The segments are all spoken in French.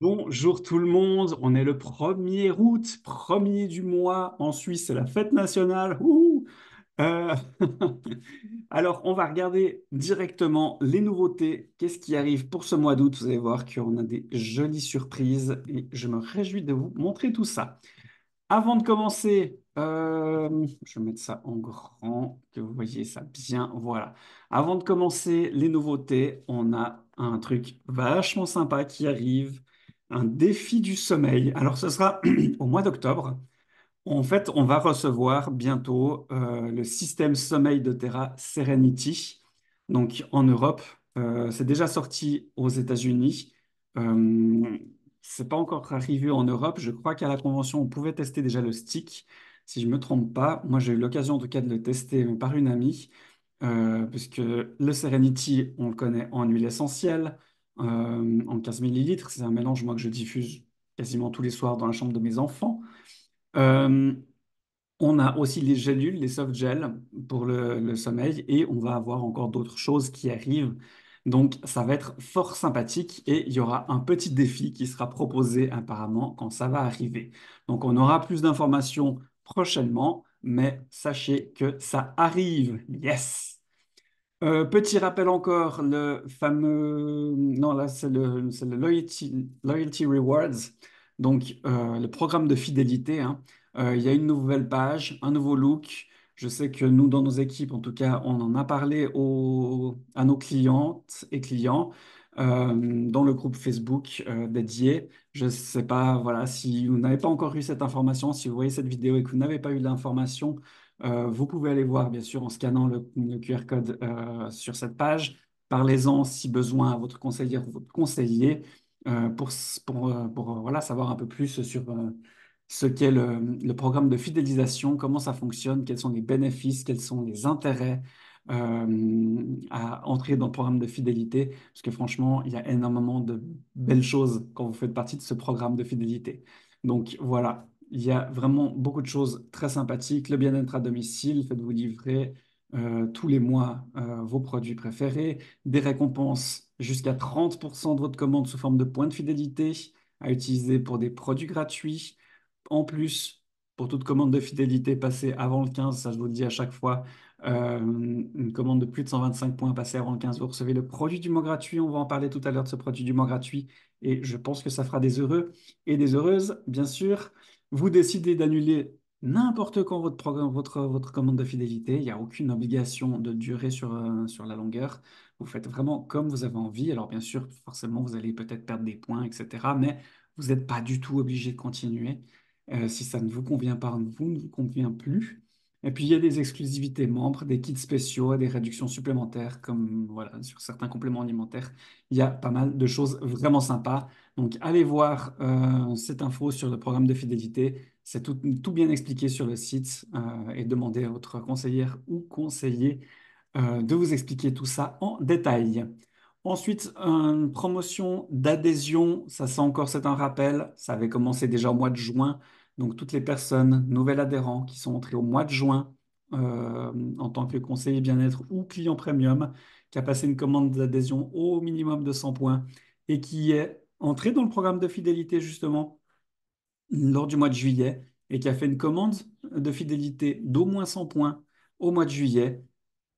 Bonjour tout le monde, on est le 1er août, premier du mois. En Suisse, c'est la fête nationale. Ouh. Euh, Alors, on va regarder directement les nouveautés. Qu'est-ce qui arrive pour ce mois d'août? Vous allez voir qu'on a des jolies surprises et je me réjouis de vous montrer tout ça. Avant de commencer, je vais mettre ça en grand, que vous voyez ça bien. Voilà. Avant de commencer les nouveautés, on a un truc vachement sympa qui arrive, un défi du sommeil. Alors, ce sera au mois d'octobre. En fait, on va recevoir bientôt le système sommeil de Terra Serenity. Donc, en Europe, c'est déjà sorti aux États-Unis. Euh, c'est pas encore arrivé en Europe. Je crois qu'à la convention, on pouvait tester déjà le stick. Si je me trompe pas, moi j'ai eu l'occasion en tout cas de le tester par une amie, puisque le Serenity, on le connaît en huile essentielle, en 15 millilitres. C'est un mélange moi que je diffuse quasiment tous les soirs dans la chambre de mes enfants. Euh, on a aussi les gélules, les soft gels pour le sommeil et on va avoir encore d'autres choses qui arrivent. Donc ça va être fort sympathique et il y aura un petit défi qui sera proposé apparemment quand ça va arriver. Donc on aura plus d'informations prochainement, mais sachez que ça arrive. Yes! Petit rappel encore, le fameux... Non, là, c'est le Loyalty Rewards, donc le programme de fidélité, hein. Il y a une nouvelle page, un nouveau look. Je sais que nous, dans nos équipes, en tout cas, on en a parlé à nos clientes et clients dans le groupe Facebook dédié. Je ne sais pas, voilà, si vous n'avez pas encore eu cette information, si vous voyez cette vidéo et que vous n'avez pas eu l'information, vous pouvez aller voir, bien sûr, en scannant le QR code sur cette page. Parlez-en, si besoin, à votre conseiller ou votre conseiller voilà, savoir un peu plus sur ce qu'est le programme de fidélisation, comment ça fonctionne, quels sont les bénéfices, quels sont les intérêts à entrer dans le programme de fidélité. Parce que franchement, il y a énormément de belles choses quand vous faites partie de ce programme de fidélité. Donc voilà, il y a vraiment beaucoup de choses très sympathiques. Le bien-être à domicile, faites-vous livrer tous les mois vos produits préférés, des récompenses jusqu'à 30% de votre commande sous forme de points de fidélité à utiliser pour des produits gratuits. En plus, pour toute commande de fidélité passée avant le 15, ça je vous le dis à chaque fois, une commande de plus de 125 points passée avant le 15, vous recevez le produit du mois gratuit. On va en parler tout à l'heure de ce produit du mois gratuit et je pense que ça fera des heureux et des heureuses, bien sûr. Vous décidez d'annuler n'importe quand votre commande de fidélité. Il n'y a aucune obligation de durée sur la longueur. Vous faites vraiment comme vous avez envie. Alors, bien sûr, forcément, vous allez peut-être perdre des points, etc. Mais vous n'êtes pas du tout obligé de continuer. Si ça ne vous convient pas, vous ne vous convient plus. Et puis, il y a des exclusivités membres, des kits spéciaux, des réductions supplémentaires, comme voilà, sur certains compléments alimentaires. Il y a pas mal de choses vraiment sympas. Donc, allez voir cette info sur le programme de fidélité. C'est tout bien expliqué sur le site et demandez à votre conseillère ou conseiller de vous expliquer tout ça en détail. Ensuite, une promotion d'adhésion, encore, c'est un rappel, ça avait commencé déjà au mois de juin. Donc, toutes les personnes, nouvelles adhérents qui sont entrés au mois de juin en tant que conseiller bien-être ou client premium, qui a passé une commande d'adhésion au minimum de 100 points et qui est entré dans le programme de fidélité justement lors du mois de juillet et qui a fait une commande de fidélité d'au moins 100 points au mois de juillet,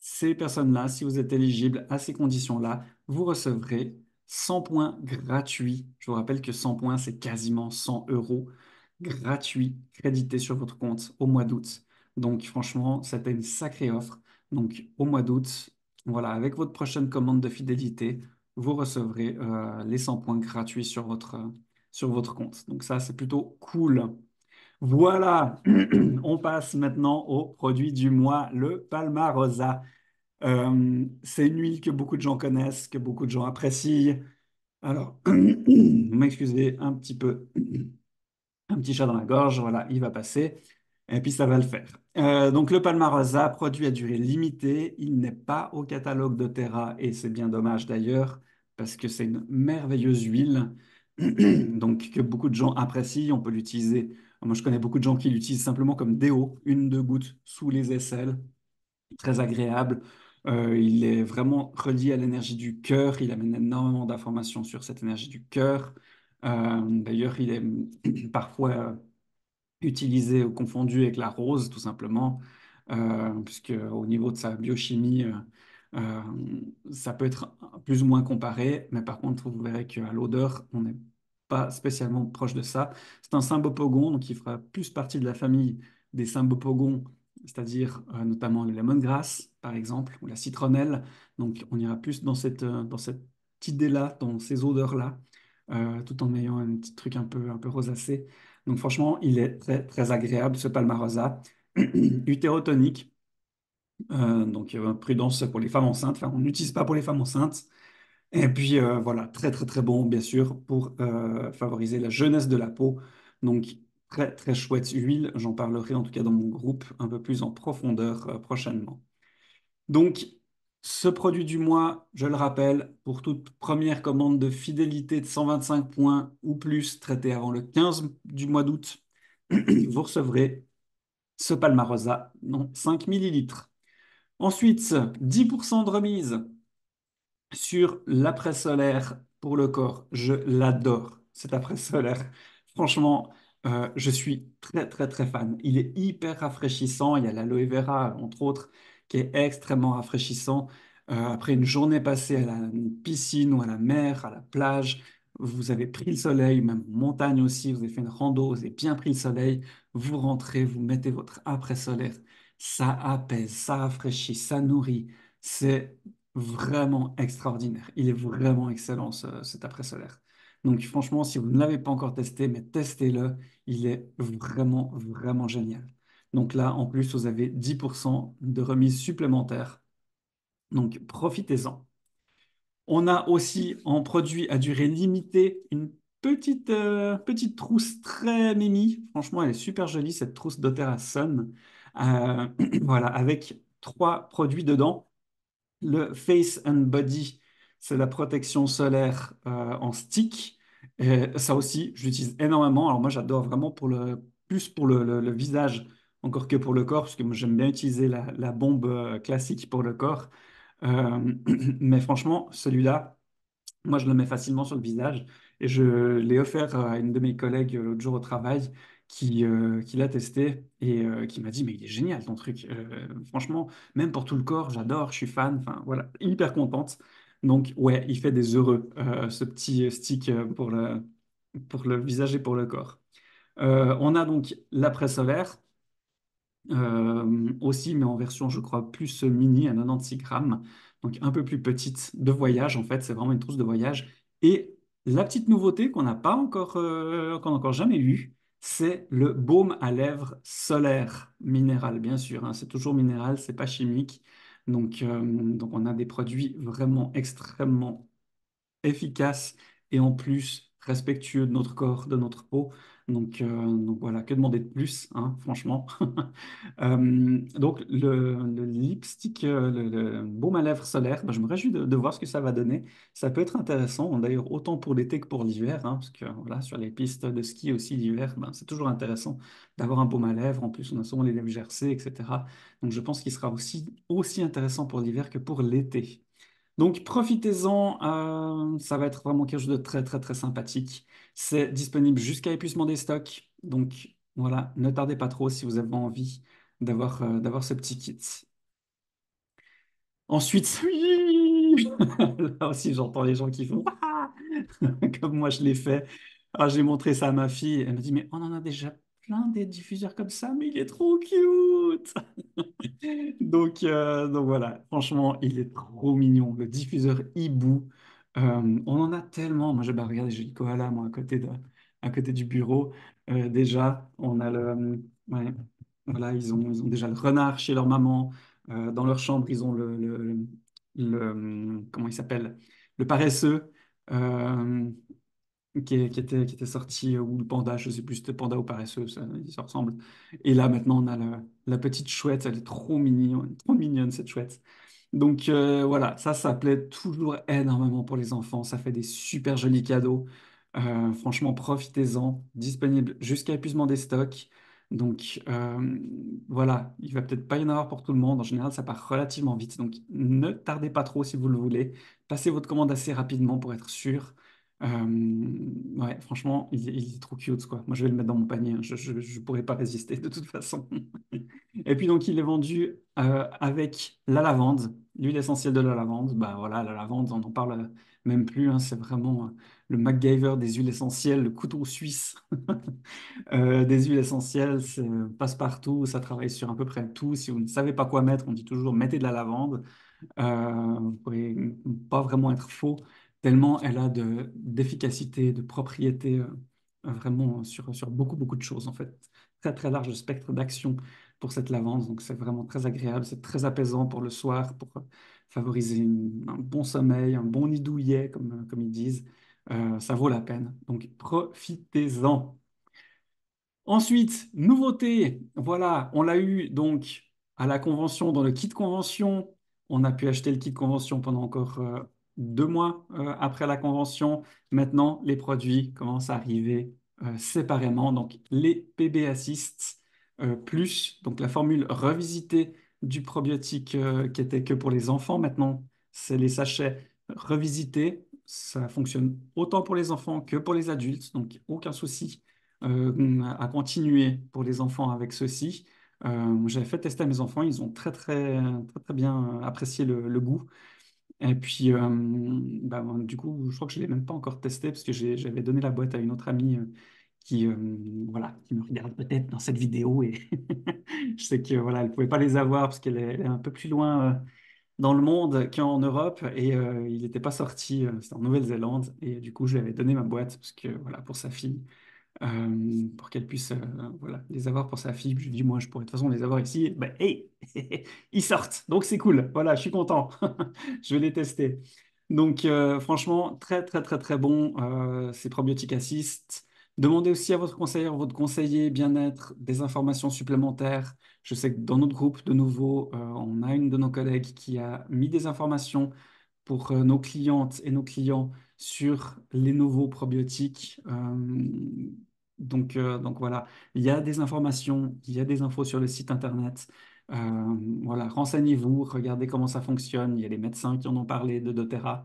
ces personnes-là, si vous êtes éligible à ces conditions-là, vous recevrez 100 points gratuits. Je vous rappelle que 100 points, c'est quasiment 100 euros gratuits crédités sur votre compte au mois d'août. Donc franchement, c'était une sacrée offre. Donc au mois d'août, voilà, avec votre prochaine commande de fidélité, vous recevrez les 100 points gratuits sur votre compte. Donc ça, c'est plutôt cool. Voilà, on passe maintenant au produit du mois, le Palmarosa. C'est une huile que beaucoup de gens connaissent, que beaucoup de gens apprécient. Alors, vous m'excusez un petit peu, un petit chat dans la gorge, voilà, il va passer, et puis ça va le faire. Donc le Palmarosa, produit à durée limitée, il n'est pas au catalogue d'Otera, et c'est bien dommage d'ailleurs, parce que c'est une merveilleuse huile, donc que beaucoup de gens apprécient, on peut l'utiliser. Moi, je connais beaucoup de gens qui l'utilisent simplement comme déo, une, deux gouttes sous les aisselles, très agréable. Il est vraiment relié à l'énergie du cœur. Il amène énormément d'informations sur cette énergie du cœur. D'ailleurs, il est parfois utilisé ou confondu avec la rose, tout simplement, puisque au niveau de sa biochimie, euh, ça peut être plus ou moins comparé, mais par contre, vous verrez qu'à l'odeur, on n'est pas spécialement proche de ça. C'est un cymbopogon, donc il fera plus partie de la famille des cymbopogons, c'est-à-dire notamment le lemongrass, par exemple, ou la citronnelle. Donc, on ira plus dans cette idée-là, dans ces odeurs-là, tout en ayant un petit truc un peu rosacé. Donc franchement, il est très, très agréable ce Palmarosa. Utérotonique, donc prudence pour les femmes enceintes. Enfin, on n'utilise pas pour les femmes enceintes. Et puis voilà, très, très, très bon, bien sûr, pour favoriser la jeunesse de la peau. Donc très, très chouette huile. J'en parlerai en tout cas dans mon groupe un peu plus en profondeur prochainement. Donc, ce produit du mois, je le rappelle, pour toute première commande de fidélité de 125 points ou plus traitée avant le 15 du mois d'août, vous recevrez ce Palmarosa, non, 5 millilitres. Ensuite, 10% de remise sur l'après solaire pour le corps. Je l'adore, cet après solaire. Franchement, je suis très, très, très fan. Il est hyper rafraîchissant. Il y a l'aloe vera, entre autres, qui est extrêmement rafraîchissant. Après une journée passée à la piscine ou à la mer, à la plage, vous avez pris le soleil, même en montagne aussi, vous avez fait une rando, vous avez bien pris le soleil, vous rentrez, vous mettez votre après solaire. Ça apaise, ça rafraîchit, ça nourrit. C'est vraiment extraordinaire. Il est vraiment excellent, cet après-solaire. Donc franchement, si vous ne l'avez pas encore testé, mais testez-le. Il est vraiment, vraiment génial. Donc là, en plus, vous avez 10% de remise supplémentaire. Donc profitez-en. On a aussi en produit à durée limitée une petite trousse très mimi. Franchement, elle est super jolie, cette trousse doTERRA Sun. Euh, voilà, avec trois produits dedans. Le Face and Body, c'est la protection solaire en stick. Et ça aussi, je l'utilise énormément. Alors moi, j'adore vraiment plus pour le visage, encore que pour le corps, parce que moi, j'aime bien utiliser la bombe classique pour le corps. Euh, mais franchement, celui-là, moi, je le mets facilement sur le visage et je l'ai offert à une de mes collègues l'autre jour au travail qui l'a testé et qui m'a dit, mais il est génial ton truc. Franchement, même pour tout le corps, j'adore, je suis fan. Enfin, voilà, hyper contente. Donc, ouais, il fait des heureux, ce petit stick pour le visage et pour le corps. On a donc l'après solaire. Aussi, mais en version, je crois, plus mini, à 96 grammes, donc un peu plus petite, de voyage, en fait, c'est vraiment une trousse de voyage. Et la petite nouveauté qu'on n'a encore jamais eue, c'est le baume à lèvres solaire minéral, bien sûr, hein, c'est toujours minéral, c'est pas chimique. Donc on a des produits vraiment extrêmement efficace et en plus respectueux de notre corps, de notre peau. Donc voilà, que demander de plus, hein, franchement. Donc le lipstick, le baume à lèvres solaire, bah, je me réjouis de voir ce que ça va donner. Ça peut être intéressant, d'ailleurs, autant pour l'été que pour l'hiver, hein, parce que voilà, sur les pistes de ski aussi l'hiver, ben, c'est toujours intéressant d'avoir un baume à lèvres. En plus, on a souvent les lèvres gercées, etc. Donc je pense qu'il sera aussi intéressant pour l'hiver que pour l'été. Donc profitez-en, ça va être vraiment quelque chose de très très très sympathique. C'est disponible jusqu'à épuisement des stocks. Donc voilà, ne tardez pas trop si vous avez envie d'avoir ce petit kit. Ensuite, oui, là aussi j'entends les gens qui font Ouah comme moi je l'ai fait. Ah, j'ai montré ça à ma fille. Elle m'a dit, mais on en a déjà plein des diffuseurs comme ça, mais il est trop cute. Donc voilà, franchement, il est trop mignon. Le diffuseur hibou, on en a tellement. Moi, regardez, j'ai le koala, moi, à côté du bureau. Déjà, on a ouais, voilà, ils ont déjà le renard chez leur maman. Dans leur chambre, ils ont comment il s'appelle? Le paresseux. Euh, qui était sorti, ou le panda, je sais plus, c'était panda ou paresseux, ça, ils se ressemblent. Et là, maintenant, on a la petite chouette, elle est trop mignonne, cette chouette. Donc voilà, ça plaît toujours énormément pour les enfants, ça fait des super jolis cadeaux. Franchement, profitez-en, disponible jusqu'à épuisement des stocks. Donc voilà, il va peut-être pas y en avoir pour tout le monde, en général, ça part relativement vite. Donc ne tardez pas trop si vous le voulez, passez votre commande assez rapidement pour être sûr. Ouais, franchement, il est trop cute, quoi. Moi, je vais le mettre dans mon panier, hein. Je pourrais pas résister de toute façon. Et puis, donc, il est vendu avec la lavande, l'huile essentielle de la lavande. Bah voilà, la lavande, on n'en parle même plus, hein. C'est vraiment le MacGyver des huiles essentielles, le couteau suisse des huiles essentielles. Passe partout, ça travaille sur à peu près tout. Si vous ne savez pas quoi mettre, on dit toujours mettez de la lavande. Vous pouvez pas vraiment être faux, tellement elle a d'efficacité, de propriété vraiment sur beaucoup, beaucoup de choses en fait. Très, très large spectre d'action pour cette lavande, donc c'est vraiment très agréable, c'est très apaisant pour le soir, pour favoriser un bon sommeil, un bon nid douillet, comme ils disent. Ça vaut la peine, donc profitez-en. Ensuite, nouveauté, voilà, on l'a eu donc à la convention, dans le kit convention. On a pu acheter le kit convention pendant encore 2 mois après la convention. Maintenant, les produits commencent à arriver séparément. Donc, les PB Assist plus, donc la formule revisitée du probiotique qui était que pour les enfants. Maintenant, c'est les sachets revisités. Ça fonctionne autant pour les enfants que pour les adultes, donc aucun souci à continuer pour les enfants avec ceci. J'avais fait tester à mes enfants, ils ont très très très, très bien apprécié le goût. Et puis, du coup, je crois que je ne l'ai même pas encore testé parce que j'avais donné la boîte à une autre amie qui, voilà, qui me regarde peut-être dans cette vidéo et je sais que voilà, elle ne pouvait pas les avoir parce elle est un peu plus loin dans le monde qu'en Europe et il n'était pas sorti, c'était en Nouvelle-Zélande et du coup, je lui avais donné ma boîte parce que voilà, pour sa fille pour qu'elle puisse voilà, les avoir pour sa fille. Je lui dis, moi, je pourrais de toute façon les avoir ici. Ben, hey, ils sortent, donc c'est cool. Voilà, je suis content. Je vais les tester. Donc, franchement, très, très, très, très bon, ces probiotiques Assist. Demandez aussi à votre conseillère, votre conseiller bien-être des informations supplémentaires. Je sais que dans notre groupe, de nouveau, on a une de nos collègues qui a mis des informations pour nos clientes et nos clients sur les nouveaux probiotiques. Donc voilà, il y a des informations, il y a des infos sur le site internet. Voilà, renseignez-vous, regardez comment ça fonctionne. Il y a les médecins qui en ont parlé de doTERRA.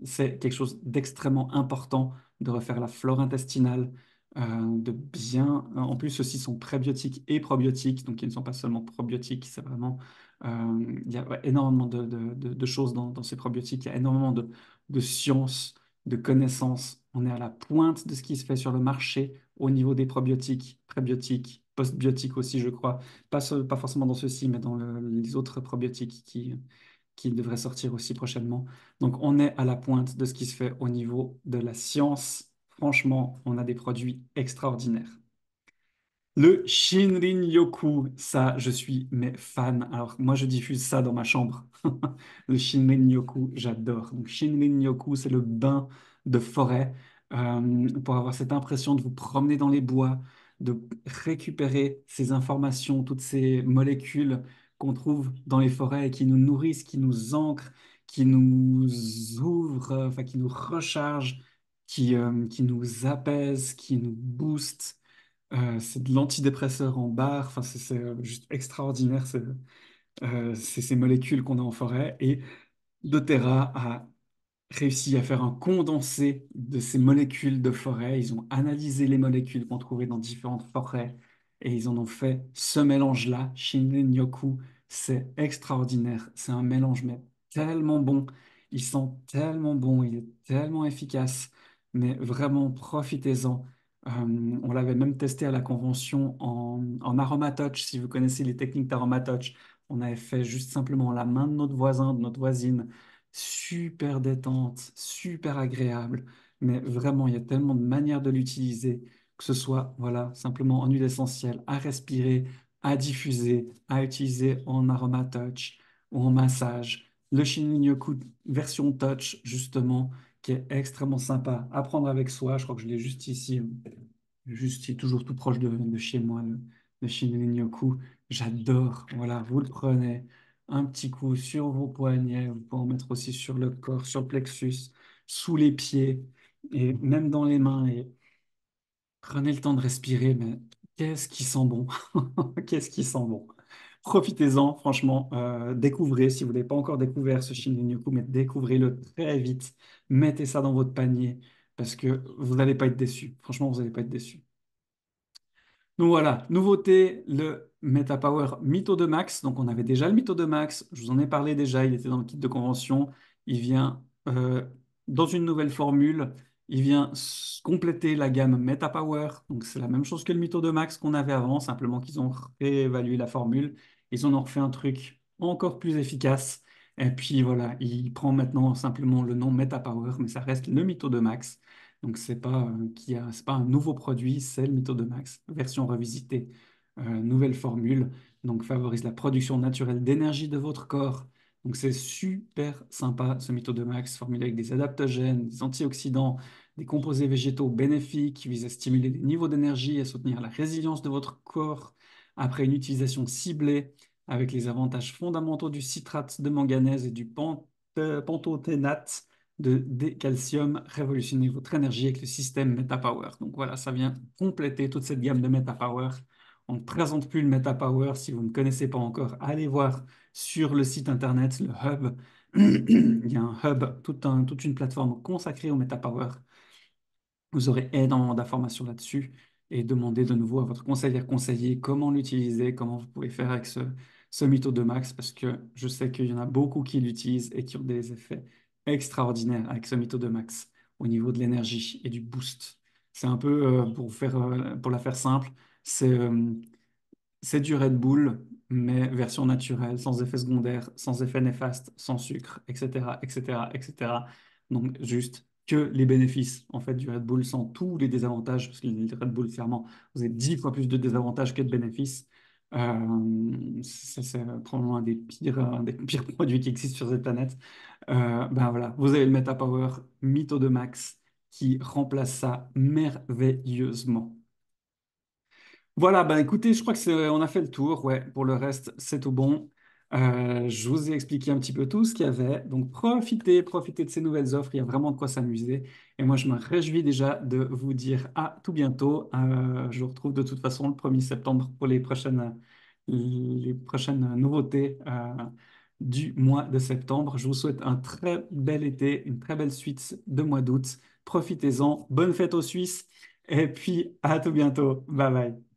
C'est quelque chose d'extrêmement important de refaire la flore intestinale, de bien. En plus, ceux-ci sont prébiotiques et probiotiques, donc ils ne sont pas seulement probiotiques, c'est vraiment. Il y a ouais, énormément de choses dans ces probiotiques, il y a énormément de sciences, de connaissances. On est à la pointe de ce qui se fait sur le marché au niveau des probiotiques, prébiotiques, postbiotiques aussi, je crois. Pas forcément dans ceux-ci, mais dans les autres probiotiques qui devrait sortir aussi prochainement. Donc, on est à la pointe de ce qui se fait au niveau de la science. Franchement, on a des produits extraordinaires. Le Shinrin-yoku, ça, je suis mais fan. Alors, moi, je diffuse ça dans ma chambre. Le Shinrin-yoku, j'adore. Donc, Shinrin-yoku, c'est le bain de forêt pour avoir cette impression de vous promener dans les bois, de récupérer ces informations, toutes ces molécules qu'on trouve dans les forêts et qui nous nourrissent, qui nous ancrent, qui nous ouvrent, enfin, qui nous rechargent, qui nous apaisent, qui nous boostent. C'est de l'antidépresseur en barre, enfin, c'est juste extraordinaire, c'est ces molécules qu'on a en forêt. Et doTERRA a réussi à faire un condensé de ces molécules de forêt. Ils ont analysé les molécules qu'on trouvait dans différentes forêts et ils en ont fait ce mélange-là, Shinrin-yoku. C'est extraordinaire. C'est un mélange mais tellement bon. Il sent tellement bon, il est tellement efficace. Mais vraiment, profitez-en. On l'avait même testé à la convention en aromatouch. Si vous connaissez les techniques d'aromatouch, on avait fait juste simplement la main de notre voisin, de notre voisine super détente, super agréable, mais vraiment, il y a tellement de manières de l'utiliser, que ce soit, voilà, simplement en huile essentielle, à respirer, à diffuser, à utiliser en aroma touch ou en massage. Le Shin-Yoku version touch, justement, qui est extrêmement sympa à prendre avec soi. Je crois que je l'ai juste, il est toujours tout proche de chez moi, le Shin-Yoku. J'adore. Voilà, vous le prenez un petit coup sur vos poignets, vous pouvez en mettre aussi sur le corps, sur le plexus, sous les pieds et même dans les mains. Et prenez le temps de respirer, mais qu'est-ce qui sent bon? Qu'est-ce qui sent bon? Profitez-en, franchement. Découvrez, si vous n'avez pas encore découvert ce Shinrin-yoku, mais découvrez-le très vite. Mettez ça dans votre panier parce que vous n'allez pas être déçus. Franchement, vous n'allez pas être déçus. Donc voilà, nouveauté, le MetaPower Mytho de Max. Donc on avait déjà le Mytho de Max, je vous en ai parlé déjà, il était dans le kit de convention. Il vient dans une nouvelle formule, il vient compléter la gamme MetaPower. Donc c'est la même chose que le Mytho de Max qu'on avait avant, simplement qu'ils ont réévalué la formule. Ils en ont refait un truc encore plus efficace. Et puis voilà, il prend maintenant simplement le nom MetaPower, mais ça reste le Mytho de Max. Donc, c'est pas un nouveau produit, c'est le Mytho de Max, version revisitée, nouvelle formule. Donc, favorise la production naturelle d'énergie de votre corps. Donc, c'est super sympa ce Mytho de Max, formulé avec des adaptogènes, des antioxydants, des composés végétaux bénéfiques qui visent à stimuler les niveaux d'énergie et à soutenir la résilience de votre corps après une utilisation ciblée avec les avantages fondamentaux du citrate de manganèse et du pantothénate de décalcium, révolutionner votre énergie avec le système MetaPower. Donc voilà, ça vient compléter toute cette gamme de MetaPower. On ne présente plus le MetaPower. Si vous ne connaissez pas encore, allez voir sur le site internet, le hub. Il y a un hub, toute une plateforme consacrée au MetaPower. Vous aurez énormément d'informations là-dessus et demandez de nouveau à votre conseiller comment l'utiliser, comment vous pouvez faire avec ce Mytho de Max, parce que je sais qu'il y en a beaucoup qui l'utilisent et qui ont des effets extraordinaires avec ce Mytho de Max au niveau de l'énergie et du boost. C'est un peu, pour la faire simple, c'est c'est du Red Bull, mais version naturelle, sans effet secondaire, sans effet néfaste, sans sucre, etc., etc., etc. Donc, juste que les bénéfices en fait du Red Bull sans tous les désavantages, parce que le Red Bull, clairement, vous avez 10 fois plus de désavantages que de bénéfices. Ça, c'est probablement un des pires produits qui existent sur cette planète. Ben voilà, vous avez le MetaPower Mytho de Max qui remplace ça merveilleusement. Voilà, bah écoutez, je crois que on a fait le tour. Ouais, pour le reste, c'est tout bon. Je vous ai expliqué un petit peu tout ce qu'il y avait. Donc profitez de ces nouvelles offres. Il y a vraiment de quoi s'amuser. Et moi, je me réjouis déjà de vous dire à tout bientôt. Je vous retrouve de toute façon le 1er septembre pour les prochaines nouveautés du mois de septembre. Je vous souhaite un très bel été, une très belle suite de mois d'août. Profitez-en. Bonne fête aux Suisses. Et puis, à tout bientôt. Bye bye.